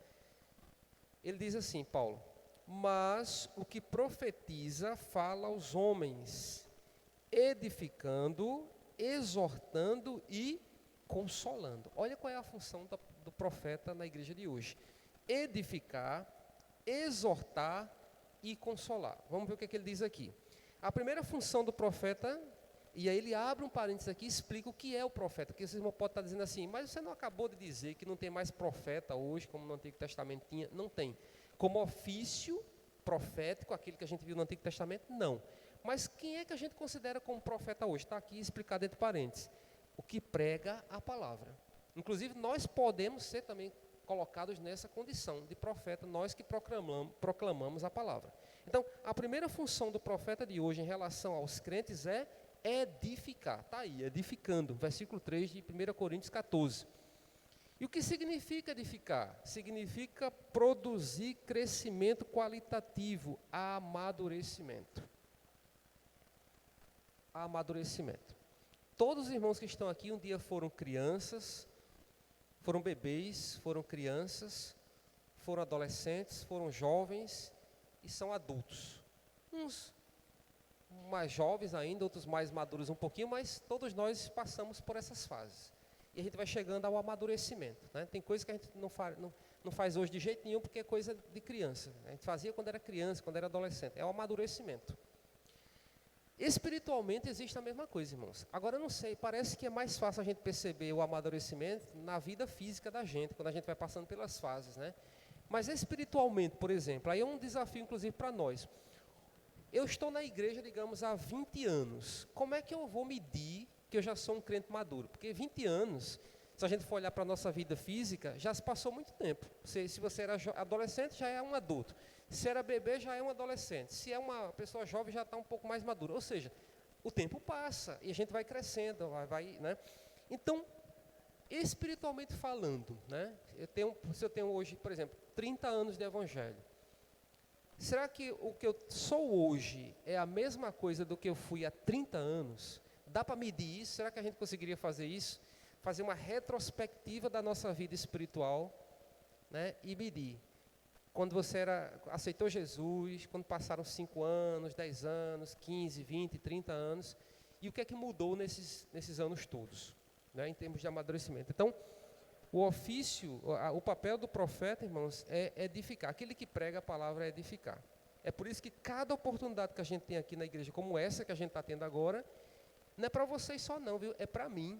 Ele diz assim, Paulo: mas o que profetiza fala aos homens, edificando, exortando e consolando. Olha qual é a função do profeta na igreja de hoje: edificar, exortar e consolar. Vamos ver o que ele diz aqui. A primeira função do profeta, e aí ele abre um parênteses aqui e explica o que é o profeta, porque vocês podem estar dizendo assim, mas você não acabou de dizer que não tem mais profeta hoje, como no Antigo Testamento tinha? Não tem. Como ofício profético, aquele que a gente viu no Antigo Testamento, não. Mas quem é que a gente considera como profeta hoje? Está aqui explicado entre parênteses. O que prega a palavra. Inclusive, nós podemos ser também colocados nessa condição de profeta, nós que proclamamos a palavra. Então, a primeira função do profeta de hoje em relação aos crentes é edificar. Está aí, edificando, versículo 3 de 1 Coríntios 14. E o que significa edificar? Significa produzir crescimento qualitativo, amadurecimento. Amadurecimento. Todos os irmãos que estão aqui um dia foram crianças, foram bebês, foram crianças, foram adolescentes, foram jovens e são adultos. Uns mais jovens ainda, outros mais maduros um pouquinho, mas todos nós passamos por essas fases. E a gente vai chegando ao amadurecimento, né? Tem coisas que a gente não faz hoje de jeito nenhum, porque é coisa de criança. A gente fazia quando era criança, quando era adolescente. É o amadurecimento. Espiritualmente existe a mesma coisa, irmãos. Agora eu não sei, parece que é mais fácil a gente perceber o amadurecimento na vida física da gente, quando a gente vai passando pelas fases, né? Mas espiritualmente, por exemplo, aí é um desafio inclusive para nós. Eu estou na igreja, digamos, há 20 anos. Como é que eu vou medir que eu já sou um crente maduro? Porque 20 anos, se a gente for olhar para a nossa vida física, já se passou muito tempo. Se você era adolescente, já é um adulto. Se era bebê, já é um adolescente. Se é uma pessoa jovem, já está um pouco mais madura. Ou seja, o tempo passa e a gente vai crescendo, né? Então, espiritualmente falando, né? Se eu tenho hoje, por exemplo, 30 anos de evangelho, será que o que eu sou hoje é a mesma coisa do que eu fui há 30 anos? Dá para medir isso? Será que a gente conseguiria fazer isso? Fazer uma retrospectiva da nossa vida espiritual, né? E medir. Quando você aceitou Jesus, quando passaram 5 anos, 10 anos, 15, 20, 30 anos, e o que é que mudou nesses anos todos, né, em termos de amadurecimento. Então, o ofício, o papel do profeta, irmãos, é edificar. Aquele que prega a palavra é edificar. É por isso que cada oportunidade que a gente tem aqui na igreja, como essa que a gente está tendo agora, não é para vocês só não, viu? É para mim.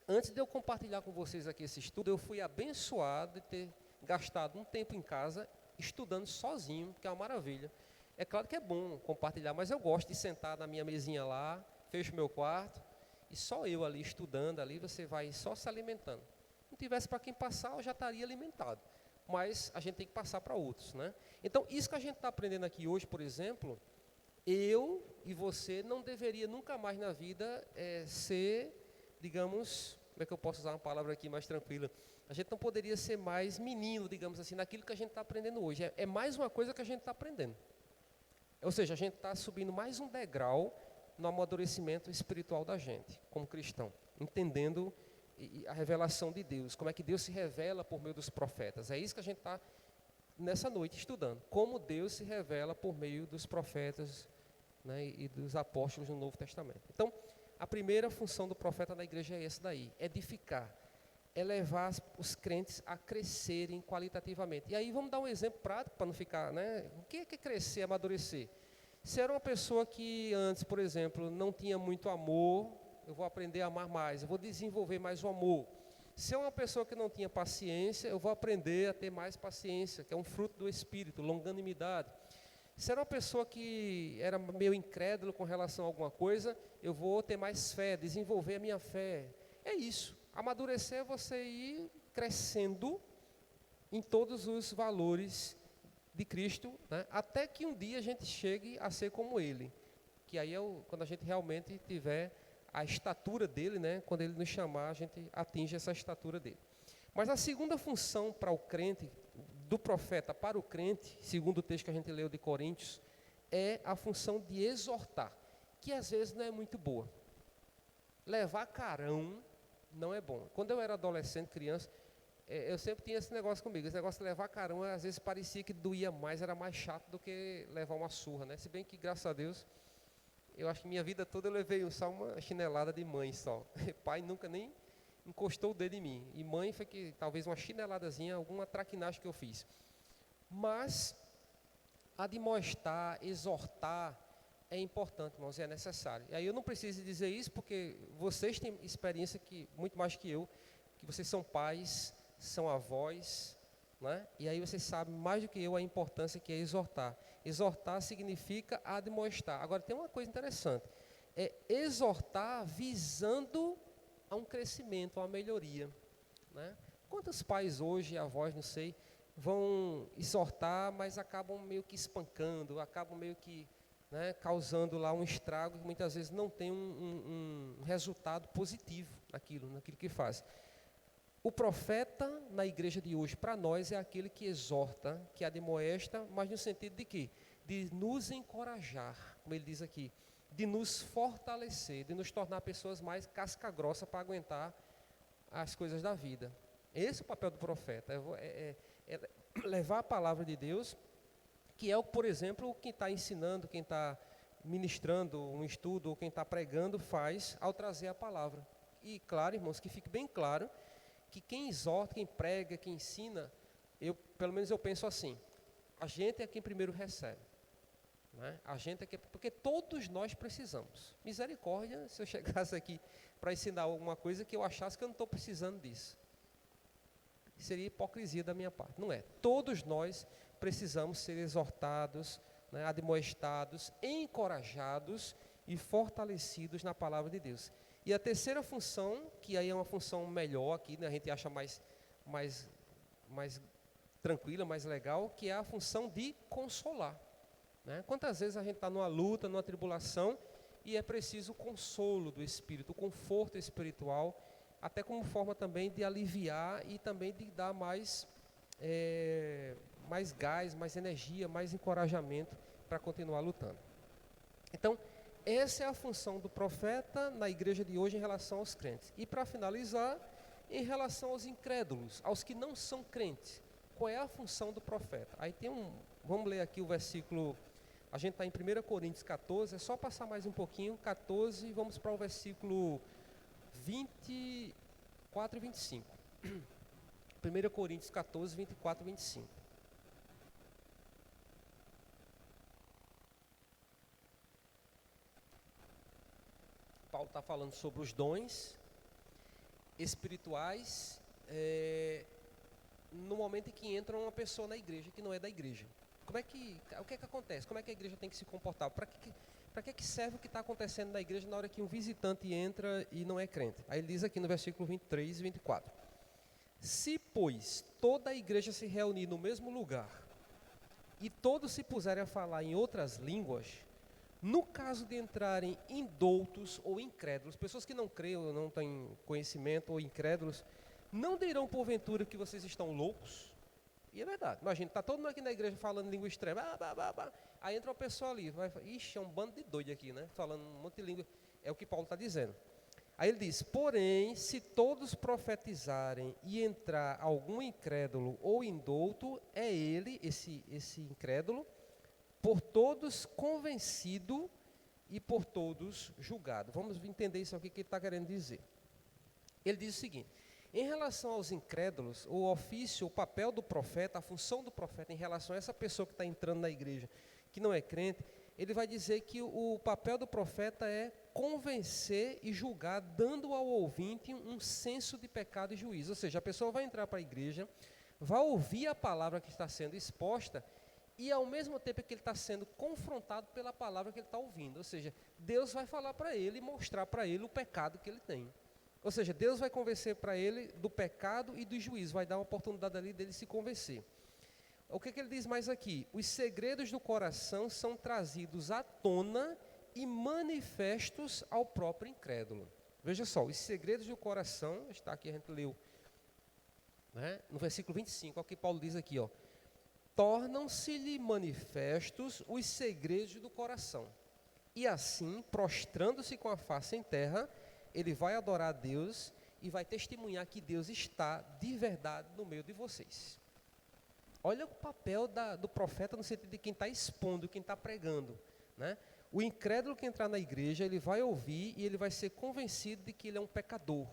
Antes de eu compartilhar com vocês aqui esse estudo, eu fui abençoado de ter gastado um tempo em casa estudando sozinho, que é uma maravilha. É claro que é bom compartilhar, mas eu gosto de sentar na minha mesinha lá, fecho meu quarto, e só eu ali estudando ali, você vai só se alimentando. Não tivesse para quem passar, eu já estaria alimentado. mas a gente tem que passar para outros, né? Então, isso que a gente está aprendendo aqui hoje, por exemplo, eu e você não deveria nunca mais na vida ser, digamos, como é que eu posso usar uma palavra aqui mais tranquila? A gente não poderia ser mais menino, digamos assim, naquilo que a gente está aprendendo hoje. É mais uma coisa que a gente está aprendendo. Ou seja, a gente está subindo mais um degrau no amadurecimento espiritual da gente, como cristão, entendendo a revelação de Deus, como é que Deus se revela por meio dos profetas. É isso que a gente está nessa noite estudando, como Deus se revela por meio dos profetas, né, e dos apóstolos no Novo Testamento. Então, a primeira função do profeta na igreja é essa daí, edificar, é levar os crentes a crescerem qualitativamente. E aí vamos dar um exemplo prático para não ficar, né? O que é crescer, amadurecer? Se era uma pessoa que antes, por exemplo, não tinha muito amor, eu vou aprender a amar mais, eu vou desenvolver mais o amor. Se é uma pessoa que não tinha paciência, eu vou aprender a ter mais paciência, que é um fruto do Espírito, longanimidade. Se era uma pessoa que era meio incrédulo com relação a alguma coisa, eu vou ter mais fé, desenvolver a minha fé. É isso. Amadurecer é você ir crescendo em todos os valores de Cristo, né? Até que um dia a gente chegue a ser como Ele. Que aí é quando a gente realmente tiver a estatura dele, né? Quando Ele nos chamar, a gente atinge essa estatura dele. Mas a segunda função para o crente, do profeta para o crente, segundo o texto que a gente leu de Coríntios, é a função de exortar, que às vezes não é muito boa. Levar carão não é bom. Quando eu era adolescente, criança, eu sempre tinha esse negócio comigo. Esse negócio de levar carão, às vezes parecia que doía mais, era mais chato do que levar uma surra, né? Se bem que, graças a Deus, eu acho que minha vida toda eu levei só uma chinelada de mãe só. Pai nunca nem encostou o dedo em mim. E mãe foi que talvez uma chineladazinha, alguma traquinagem que eu fiz. Mas admoestar, exortar é importante, irmãos, e é necessário. E aí eu não preciso dizer isso porque vocês têm experiência que muito mais que eu, que vocês são pais, são avós, né? E aí vocês sabem mais do que eu a importância que é exortar. Exortar significa admoestar. Agora tem uma coisa interessante, é exortar visando a um crescimento, a uma melhoria, né? Quantos pais hoje, avós, não sei, vão exortar, mas acabam meio que espancando, acabam meio que, né, causando lá um estrago que muitas vezes não tem um resultado positivo naquilo que faz. O profeta na igreja de hoje, para nós, é aquele que exorta, que admoesta, mas no sentido de quê? De nos encorajar, como ele diz aqui, de nos fortalecer, de nos tornar pessoas mais casca-grossa para aguentar as coisas da vida. Esse é o papel do profeta, é levar a palavra de Deus, que é, por exemplo, quem está ensinando, quem está ministrando um estudo, ou quem está pregando, faz ao trazer a palavra. E claro, irmãos, que fique bem claro, que quem exorta, quem prega, quem ensina, pelo menos eu penso assim, a gente é quem primeiro recebe. Né? A gente é quem, porque todos nós precisamos. Misericórdia, se eu chegasse aqui para ensinar alguma coisa que eu achasse que eu não estou precisando disso. Seria hipocrisia da minha parte. Não é. Todos nós precisamos ser exortados, né, admoestados, encorajados e fortalecidos na palavra de Deus. E a terceira função, que aí é uma função melhor aqui, né, a gente acha mais tranquila, mais legal, que é a função de consolar. Né? Quantas vezes a gente está numa luta, numa tribulação, e é preciso o consolo do Espírito, o conforto espiritual, até como forma também de aliviar e também de dar mais gás, mais energia, mais encorajamento para continuar lutando. Então, essa é a função do profeta na igreja de hoje em relação aos crentes. E para finalizar, em relação aos incrédulos, aos que não são crentes, qual é a função do profeta? Aí vamos ler aqui o versículo, a gente está em 1 Coríntios 14, é só passar mais um pouquinho, 14, e vamos para o versículo 24 e 25. 1 Coríntios 14, 24 e 25. Paulo está falando sobre os dons espirituais no momento em que entra uma pessoa na igreja que não é da igreja. O que é que acontece? Como é que a igreja tem que se comportar? Para que serve o que está acontecendo na igreja na hora que um visitante entra e não é crente? Aí ele diz aqui no versículo 23 e 24. Se, pois, toda a igreja se reunir no mesmo lugar e todos se puserem a falar em outras línguas, no caso de entrarem indoutos ou incrédulos, pessoas que não creem ou não têm conhecimento ou incrédulos, não dirão porventura que vocês estão loucos? E é verdade. Imagina, está todo mundo aqui na igreja falando língua extrema. Aí entra uma pessoa ali, ixi, é um bando de doido aqui, né? Falando um monte de língua. É o que Paulo está dizendo. Aí ele diz, porém, se todos profetizarem e entrar algum incrédulo ou indouto, é ele, esse incrédulo, por todos convencido e por todos julgado. Vamos entender isso aqui que ele está querendo dizer. Ele diz o seguinte, em relação aos incrédulos, o ofício, o papel do profeta, a função do profeta em relação a essa pessoa que está entrando na igreja, que não é crente, ele vai dizer que o papel do profeta é convencer e julgar, dando ao ouvinte um senso de pecado e juízo. Ou seja, a pessoa vai entrar para a igreja, vai ouvir a palavra que está sendo exposta, e ao mesmo tempo que ele está sendo confrontado pela palavra que ele está ouvindo. Ou seja, Deus vai falar para ele e mostrar para ele o pecado que ele tem. Ou seja, Deus vai convencer para ele do pecado e do juízo, vai dar uma oportunidade ali dele se convencer. O que ele diz mais aqui? Os segredos do coração são trazidos à tona e manifestos ao próprio incrédulo. Veja só, os segredos do coração, está aqui, a gente leu, né, no versículo 25, olha o que Paulo diz aqui, ó. Tornam-se-lhe manifestos os segredos do coração. E assim, prostrando-se com a face em terra, ele vai adorar a Deus e vai testemunhar que Deus está de verdade no meio de vocês. Olha o papel do profeta no sentido de quem está expondo, quem está pregando, né? O incrédulo que entrar na igreja, ele vai ouvir e ele vai ser convencido de que ele é um pecador,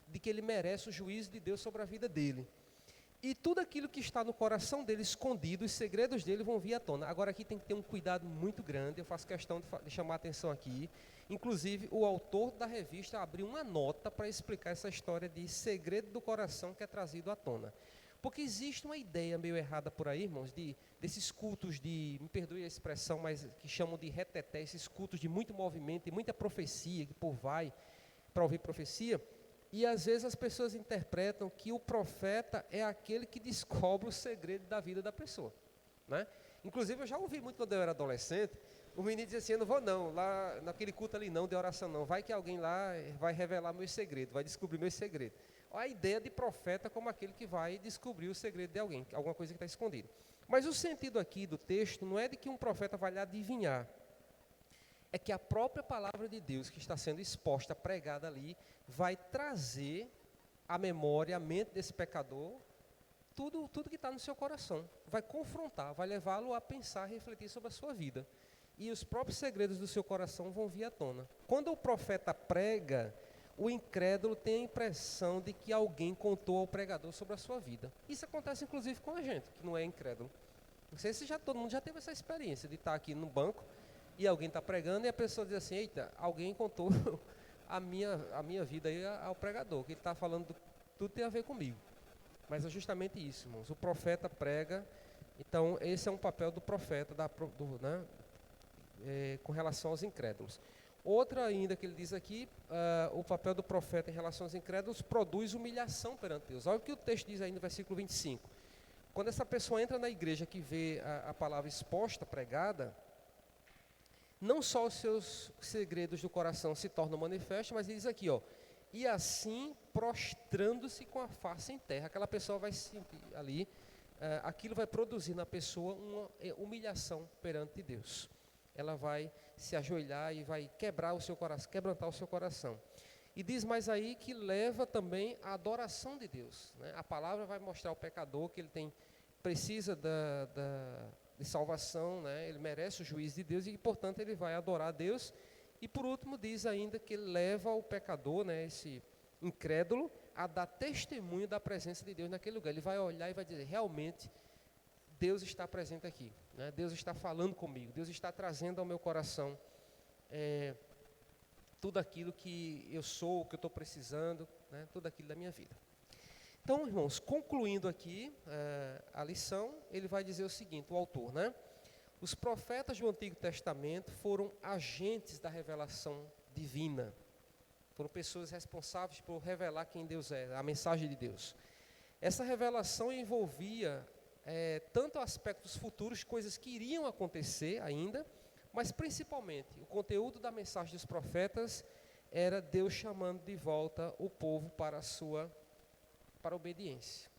de que ele merece o juízo de Deus sobre a vida dele. E tudo aquilo que está no coração dele escondido, os segredos dele vão vir à tona. Agora aqui tem que ter um cuidado muito grande, eu faço questão de chamar a atenção aqui. Inclusive, o autor da revista abriu uma nota para explicar essa história de segredo do coração que é trazido à tona. Porque existe uma ideia meio errada por aí, irmãos, desses cultos me perdoe a expressão, mas que chamam de reteté, esses cultos de muito movimento e muita profecia, que o povo vai para ouvir profecia, e às vezes as pessoas interpretam que o profeta é aquele que descobre o segredo da vida da pessoa, né? Inclusive eu já ouvi muito quando eu era adolescente, o menino dizia assim, eu não vou não, lá naquele culto ali não, de oração não, vai que alguém lá vai revelar meus segredos, vai descobrir meus segredos. A ideia de profeta como aquele que vai descobrir o segredo de alguém, alguma coisa que está escondida. Mas o sentido aqui do texto não é de que um profeta vai lhe adivinhar, é que a própria palavra de Deus que está sendo exposta, pregada ali, vai trazer à memória, à mente desse pecador, tudo que está no seu coração, vai confrontar, vai levá-lo a pensar, a refletir sobre a sua vida. E os próprios segredos do seu coração vão vir à tona. Quando o profeta prega, o incrédulo tem a impressão de que alguém contou ao pregador sobre a sua vida. Isso acontece inclusive com a gente, que não é incrédulo. Não sei se todo mundo já teve essa experiência de estar aqui no banco e alguém está pregando e a pessoa diz assim, eita, alguém contou a minha vida aí ao pregador, que ele está falando, tudo tem a ver comigo. Mas é justamente isso, irmãos. O profeta prega, então esse é um papel do profeta, com relação aos incrédulos. Outra ainda que ele diz aqui, o papel do profeta em relação aos incrédulos produz humilhação perante Deus. Olha o que o texto diz aí no versículo 25. Quando essa pessoa entra na igreja que vê a palavra exposta, pregada, não só os seus segredos do coração se tornam manifestos, mas ele diz aqui, ó, e assim prostrando-se com a face em terra. Aquela pessoa vai se sentir ali, aquilo vai produzir na pessoa uma humilhação perante Deus. Ela vai se ajoelhar e vai quebrar o seu coração, quebrantar o seu coração. E diz mais aí que leva também à adoração de Deus, né? A palavra vai mostrar ao pecador que ele precisa de salvação, né? Ele merece o juízo de Deus e, portanto, ele vai adorar a Deus. E, por último, diz ainda que ele leva o pecador, né, esse incrédulo, a dar testemunho da presença de Deus naquele lugar. Ele vai olhar e vai dizer, realmente, Deus está presente aqui, né? Deus está falando comigo, Deus está trazendo ao meu coração tudo aquilo que eu sou, o que eu estou precisando, né? Tudo aquilo da minha vida. Então, irmãos, concluindo aqui a lição, ele vai dizer o seguinte, o autor, né? Os profetas do Antigo Testamento foram agentes da revelação divina, foram pessoas responsáveis por revelar quem Deus é, a mensagem de Deus. Essa revelação envolvia tanto aspectos futuros, coisas que iriam acontecer ainda, mas principalmente o conteúdo da mensagem dos profetas era Deus chamando de volta o povo para a obediência.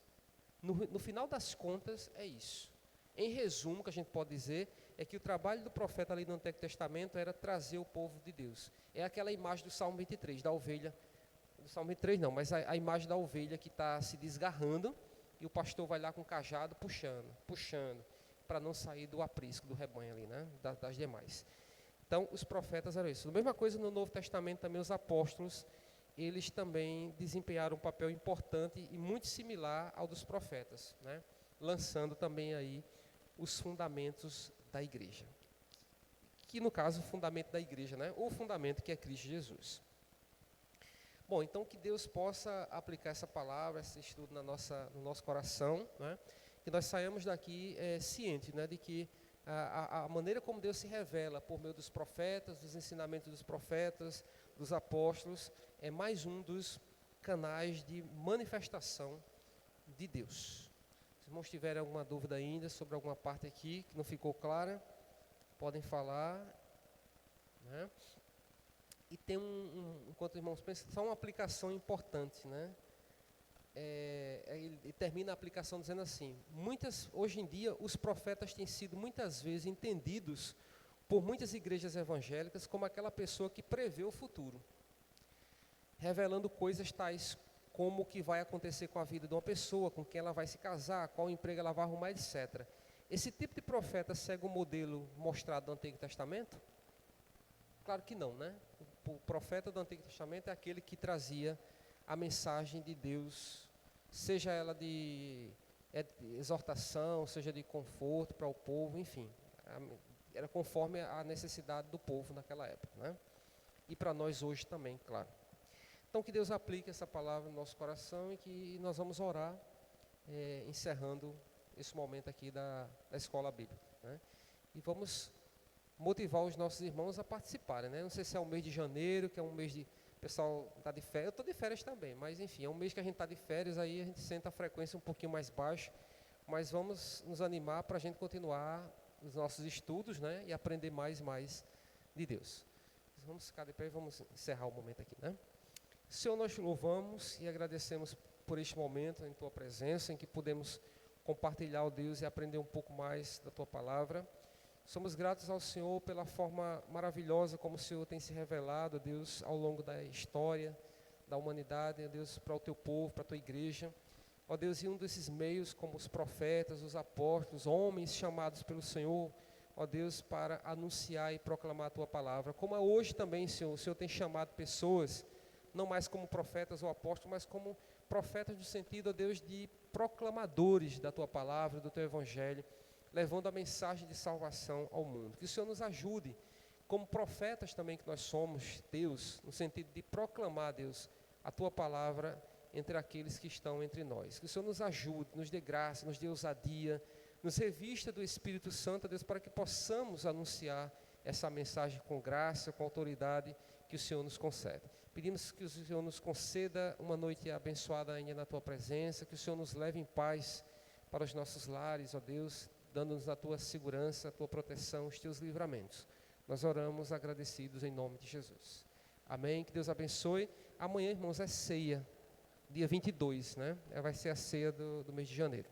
No final das contas, é isso. Em resumo, o que a gente pode dizer é que o trabalho do profeta ali no Antigo Testamento era trazer o povo de Deus. É aquela imagem do Salmo 23, da ovelha, do Salmo 23 não, mas a imagem da ovelha que está se desgarrando e o pastor vai lá com o cajado puxando, para não sair do aprisco do rebanho ali, né, das demais. Então, os profetas eram isso. A mesma coisa no Novo Testamento também, os apóstolos, eles também desempenharam um papel importante e muito similar ao dos profetas, né, lançando também aí os fundamentos da igreja. Que no caso, o fundamento da igreja, né, o fundamento que é Cristo Jesus. Bom, então que Deus possa aplicar essa palavra, esse estudo no nosso coração, né, que nós saímos daqui cientes, né, de que a maneira como Deus se revela por meio dos profetas, dos ensinamentos dos profetas, dos apóstolos, é mais um dos canais de manifestação de Deus. Se os irmãos tiverem alguma dúvida ainda sobre alguma parte aqui que não ficou clara, podem falar, né? E tem enquanto os irmãos pensam, só uma aplicação importante, né? Ele termina a aplicação dizendo assim: hoje em dia, os profetas têm sido muitas vezes entendidos por muitas igrejas evangélicas como aquela pessoa que prevê o futuro, revelando coisas tais como o que vai acontecer com a vida de uma pessoa, com quem ela vai se casar, qual emprego ela vai arrumar, etc. Esse tipo de profeta segue o modelo mostrado no Antigo Testamento? Claro que não, né? O profeta do Antigo Testamento é aquele que trazia a mensagem de Deus, seja ela de exortação, seja de conforto para o povo, enfim. Era conforme a necessidade do povo naquela época, né? E para nós hoje também, claro. Então que Deus aplique essa palavra no nosso coração e que nós vamos orar, encerrando esse momento aqui da escola bíblica, né? E vamos motivar os nossos irmãos a participarem, né? Não sei se é o mês de janeiro, que é um mês de... O pessoal está de férias, eu estou de férias também, mas enfim, é um mês que a gente está de férias, aí a gente sente a frequência um pouquinho mais baixa, mas vamos nos animar para a gente continuar os nossos estudos, né? E aprender mais e mais de Deus. Vamos ficar de pé e vamos encerrar o momento aqui, né? Senhor, nós te louvamos e agradecemos por este momento em Tua presença, em que podemos compartilhar, ó Deus, e aprender um pouco mais da Tua palavra. Somos gratos ao Senhor pela forma maravilhosa como o Senhor tem se revelado, Deus, ao longo da história da humanidade, Deus, para o Teu povo, para a Tua igreja. Ó Deus, e um desses meios, como os profetas, os apóstolos, homens chamados pelo Senhor, ó Deus, para anunciar e proclamar a Tua palavra. Como hoje também, Senhor, o Senhor tem chamado pessoas, não mais como profetas ou apóstolos, mas como profetas no sentido, ó Deus, de proclamadores da Tua palavra, do Teu evangelho, levando a mensagem de salvação ao mundo. Que o Senhor nos ajude, como profetas também que nós somos, Deus, no sentido de proclamar, Deus, a Tua palavra entre aqueles que estão entre nós. Que o Senhor nos ajude, nos dê graça, nos dê ousadia, nos revista do Espírito Santo, Deus, para que possamos anunciar essa mensagem com graça, com autoridade que o Senhor nos concede. Pedimos que o Senhor nos conceda uma noite abençoada ainda na Tua presença, que o Senhor nos leve em paz para os nossos lares, ó Deus, dando-nos a Tua segurança, a Tua proteção, os Teus livramentos. Nós oramos agradecidos em nome de Jesus. Amém, que Deus abençoe. Amanhã, irmãos, é ceia, dia 22, né? Vai ser a ceia do mês de janeiro.